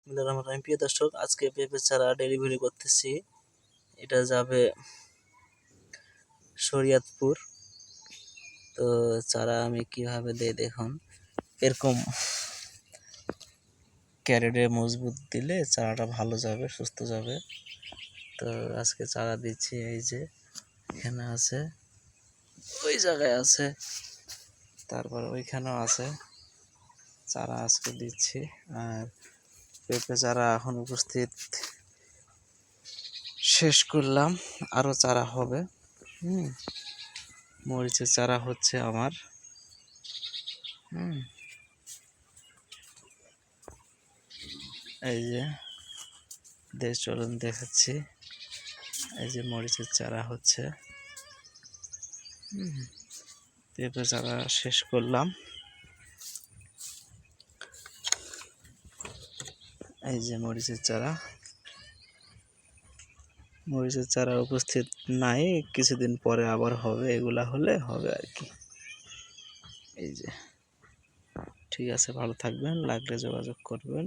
প্রিয় দর্শক, আজকে পেঁপে চারা ডেলিভারি করতেছি। এটা যাবে শরীয়তপুর। তো চারা আমি কিভাবে দেই দেখুন, এরকম ক্যারেটে মজবুত দিলে চারাটা ভালো যাবে, সুস্থ যাবে। তো আজকে চারা দিচ্ছি, এই যে এখানে আছে, ওই জায়গায় আছে, তারপর ওইখানেও আছে। চারা আজকে দিচ্ছি। আর পেঁপে চারা এখন উপস্থিত শেষ করলাম, আরও চারা হবে। মরিচের চারা হচ্ছে আমার। এই যে চলুন দেখাচ্ছি, এই যে মরিচের চারা হচ্ছে। পেঁপে চারা শেষ করলাম। এই যে মরিচের চারা উপস্থিত নাই, কিছুদিন পরে আবার হবে, এগুলা হলে হবে আর কি। এই যে, ঠিক আছে, ভালো থাকবেন, লাগলে যোগাযোগ করবেন।